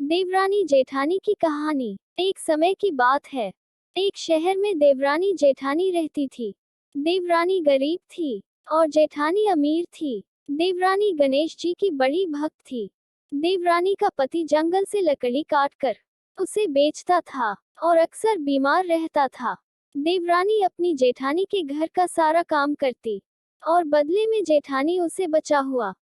देवरानी जेठानी की कहानी। एक समय की बात है। एक शहर में देवरानी जेठानी रहती थी। देवरानी गरीब थी और जेठानी अमीर थी। देवरानी गणेश जी की बड़ी भक्त थी। देवरानी का पति जंगल से लकड़ी काटकर उसे बेचता था और अक्सर बीमार रहता था। देवरानी अपनी जेठानी के घर का सारा काम करती और बदले में जेठानी उसे बचा हुआ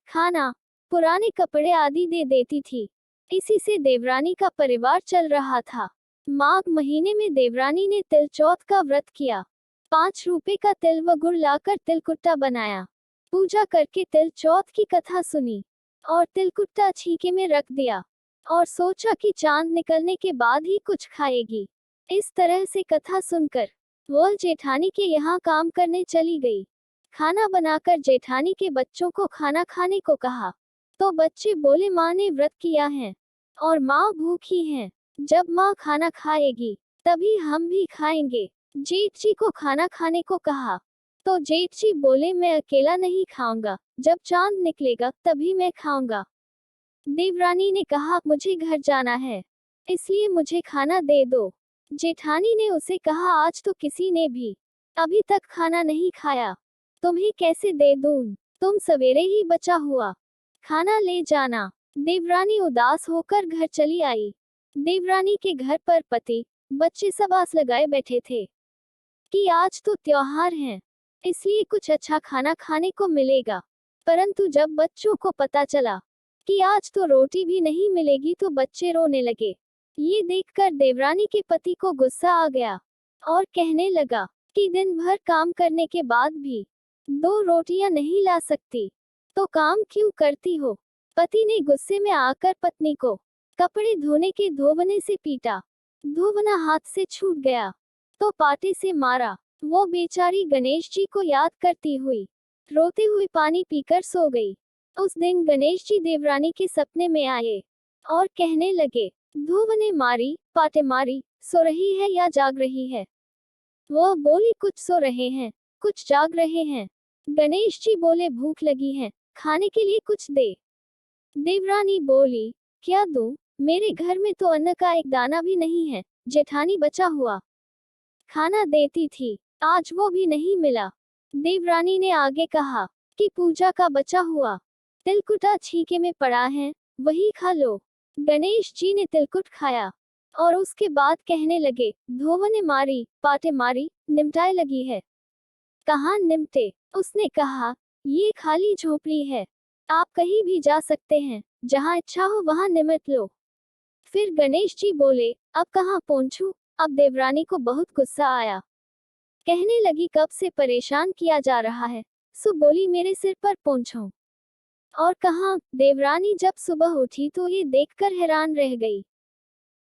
खाना, पुराने कपड़े आदि दे देती थी। इसी से देवरानी का परिवार चल रहा था। माघ महीने में देवरानी ने तिल चौथ का व्रत किया। 5 रुपए का तिल व गुड़ लाकर तिलकुट्टा बनाया। पूजा करके तिल चौथ की कथा सुनी और तिलकुट्टा छीके में रख दिया और सोचा कि चांद निकलने के बाद ही कुछ खाएगी। इस तरह से कथा सुनकर वो जेठानी के यहाँ काम करने चली गई। खाना बनाकर जेठानी के बच्चों को खाना खाने को कहा तो बच्चे बोले माँ ने व्रत किया है और माँ भूखी हैं। जब माँ खाना खाएगी तभी हम भी खाएंगे। जेठ जी को खाना खाने को कहा तो जेठ जी बोले मैं अकेला नहीं खाऊंगा, जब चांद निकलेगा तभी मैं खाऊंगा। देवरानी ने कहा मुझे घर जाना है, इसलिए मुझे खाना दे दो। जेठानी ने उसे कहा आज तो किसी ने भी अभी तक खाना नहीं खाया, तुम्हें कैसे दे दूं? तुम सवेरे ही बचा हुआ खाना ले जाना। देवरानी उदास होकर घर चली आई। देवरानी के घर पर पति, बच्चे सब आस लगाए बैठे थे कि आज तो त्योहार है, इसलिए कुछ अच्छा खाना खाने को मिलेगा। परंतु जब बच्चों को पता चला कि आज तो रोटी भी नहीं मिलेगी तो बच्चे रोने लगे। ये देखकर देवरानी के पति को गुस्सा आ गया और कहने लगा कि दिन भर काम करने के बाद भी 2 रोटियां नहीं ला सकती तो काम क्यों करती हो? पति ने गुस्से में आकर पत्नी को कपड़े धोने के धोबने से पीटा। धोबना हाथ से छूट गया तो पाटे से मारा। वो बेचारी गणेश जी को याद करती हुई रोते हुए पानी पीकर सो गई। उस दिन गणेश जी देवरानी के सपने में आए और कहने लगे धोबने मारी, पाटे मारी, सो रही है या जाग रही है? वो बोली कुछ सो रहे हैं, कुछ जाग रहे हैं। गणेश जी बोले भूख लगी है, खाने के लिए कुछ दे। देवरानी बोली क्या दूं? मेरे घर में तो अन्न का एक दाना भी नहीं है। जेठानी बचा हुआ खाना देती थी, आज वो भी नहीं मिला। देवरानी ने आगे कहा कि पूजा का बचा हुआ तिलकुटा छीके में पड़ा है, वही खा लो। गणेश जी ने तिलकुट खाया और उसके बाद कहने लगे धोबने मारी, पाटे मारी, निमटाए लगी है। कहाँ निमटे? उसने कहा ये खाली झोपड़ी है, आप कहीं भी जा सकते हैं, जहाँ इच्छा हो वहाँ निमट लो। फिर गणेश जी बोले अब कहाँ पहुँचूं? अब देवरानी को बहुत गुस्सा आया। कहने लगी कब से परेशान किया जा रहा है, सो बोली मेरे सिर पर पहुँचो। और कहाँ? देवरानी जब सुबह उठी तो ये देखकर हैरान रह गई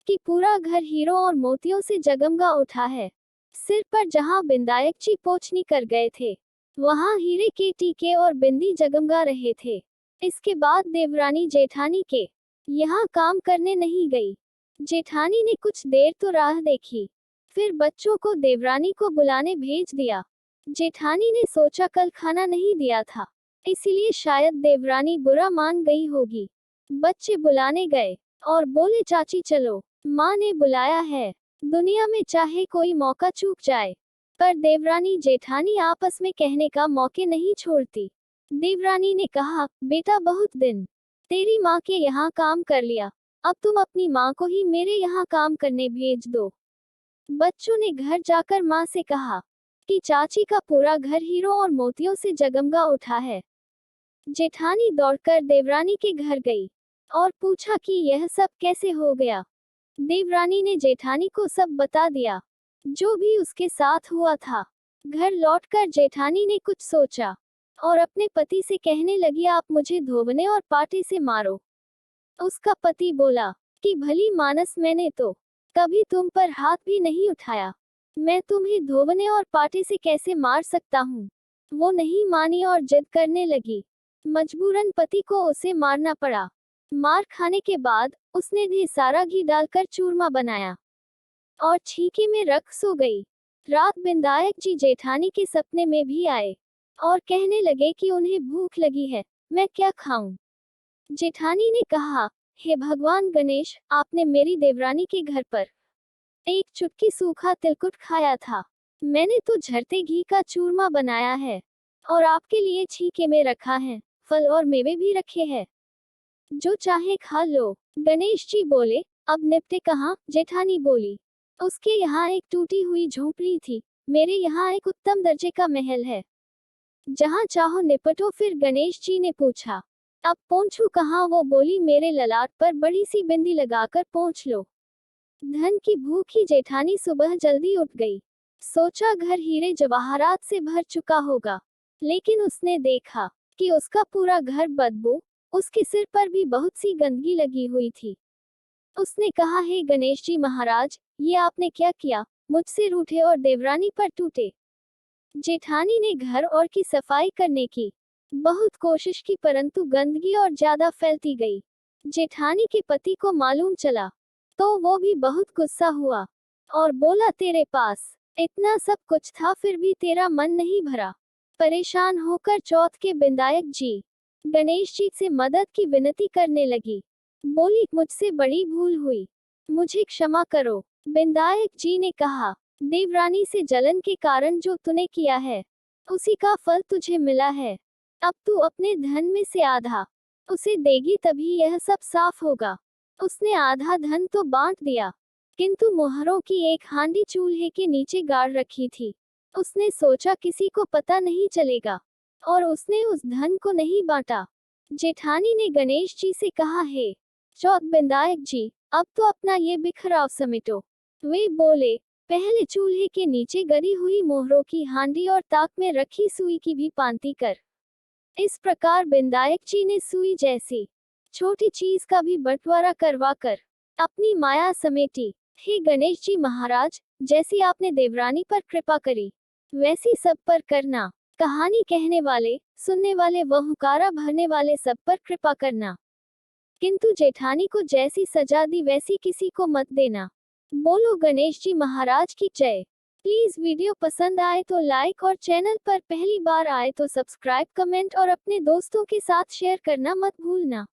कि पूरा घर हीरों और मोतियों से जगमगा उठा है। सिर पर जहाँ बिंदायक जी पोंछनी कर गए थे, वहाँ हीरे के टीके और बिंदी जगमगा रहे थे। इसके बाद देवरानी जेठानी के यहाँ काम करने नहीं गई। जेठानी ने कुछ देर तो राह देखी, फिर बच्चों को देवरानी को बुलाने भेज दिया। जेठानी ने सोचा कल खाना नहीं दिया था, इसीलिए शायद देवरानी बुरा मान गई होगी। बच्चे बुलाने गए और बोले चाची चलो, माँ ने बुलाया है। दुनिया में चाहे कोई मौका चूक जाए, पर देवरानी जेठानी आपस में कहने का मौके नहीं छोड़ती। देवरानी ने कहा बेटा बहुत दिन तेरी माँ के यहाँ काम कर लिया, अब तुम अपनी माँ को ही मेरे यहाँ काम करने भेज दो। बच्चों ने घर जाकर माँ से कहा कि चाची का पूरा घर हीरों और मोतियों से जगमगा उठा है। जेठानी दौड़कर देवरानी के घर गई और पूछा कि यह सब कैसे हो गया। देवरानी ने जेठानी को सब बता दिया, जो भी उसके साथ हुआ था। घर लौटकर जेठानी ने कुछ सोचा और अपने पति से कहने लगी आप मुझे धोबने और पाटे से मारो। उसका पति बोला कि भली मानस, मैंने तो कभी तुम पर हाथ भी नहीं उठाया, मैं तुम्हें धोबने और पाटे से कैसे मार सकता हूँ। वो नहीं मानी और जिद करने लगी। मजबूरन पति को उसे मारना पड़ा। मार खाने के बाद उसने ढेर सारा घी डालकर चूरमा बनाया और छीके में रख सो गई। रात बिंदायक जी जेठानी के सपने में भी आए और कहने लगे कि उन्हें भूख लगी है, मैं क्या खाऊं? जेठानी ने कहा हे भगवान गणेश, आपने मेरी देवरानी के घर पर एक चुटकी सूखा तिलकुट खाया था। मैंने तो झरते घी का चूरमा बनाया है और आपके लिए छीके में रखा है, फल और मेवे भी रखे हैं, जो चाहे खा लो। गणेश जी बोले, अब निपटे कहाँ? जेठानी बोली, उसके यहाँ एक टूटी हुई झोपड़ी थी, मेरे यहाँ एक उत्तम दर्जे का महल है, जहाँ चाहो निपटो। फिर गणेश जी ने पूछा, अब पोंछू कहाँ? वो बोली, मेरे ललाट पर बड़ी सी बिंदी लगाकर पोंछ लो। धन की भूखी जेठानी सुबह जल्दी उठ गई। सोचा घर हीरे जवाहरात से भर चुका होगा, लेकिन उसने देखा कि उसका पूरा घर बदबू, उसके सिर पर भी बहुत सी गंदगी लगी हुई थी। उसने कहा, हे गणेश जी महाराज, ये आपने क्या किया? मुझसे रूठे और देवरानी पर टूटे। जेठानी ने घर और की सफाई करने की बहुत कोशिश की, परंतु गंदगी और ज्यादा फैलती गई। जेठानी के पति को मालूम चला तो वो भी बहुत गुस्सा हुआ और बोला, तेरे पास इतना सब कुछ था, फिर भी तेरा मन नहीं भरा। परेशान होकर चौथ के बिंदायक जी गणेश जी से मदद की विनती करने लगी। बोली, मुझसे बड़ी भूल हुई, मुझे क्षमा करो। बिंदायक जी ने कहा, देवरानी से जलन के कारण जो तूने किया है, उसी का फल तुझे मिला है। अब तू अपने धन में से आधा उसे देगी, तभी यह सब साफ होगा। उसने आधा धन तो बांट दिया, किंतु मोहरों की एक हांडी चूल्हे के नीचे गाड़ रखी थी। उसने सोचा किसी को पता नहीं चलेगा, और उसने उस धन को नहीं बांटा। जेठानी ने गणेश जी से कहा, हे चौथ बिंदायक जी, अब तो अपना ये बिखराव समेटो। वे बोले, पहले चूल्हे के नीचे गड़ी हुई मोहरों की हांडी और ताक में रखी सुई की भी पांति कर। इस प्रकार बिंदायक जी ने सुई जैसी छोटी चीज का भी बंटवारा करवा कर अपनी माया समेटी। हे गणेश जी महाराज, जैसी आपने देवरानी पर कृपा करी, वैसी सब पर करना। कहानी कहने वाले, सुनने वाले व हुकारा भरने वाले सब पर कृपा करना, किंतु जेठानी को जैसी सजा दी वैसी किसी को मत देना। बोलो गणेश जी महाराज की जय। प्लीज वीडियो पसंद आए तो लाइक और चैनल पर पहली बार आए तो सब्सक्राइब, कमेंट और अपने दोस्तों के साथ शेयर करना मत भूलना।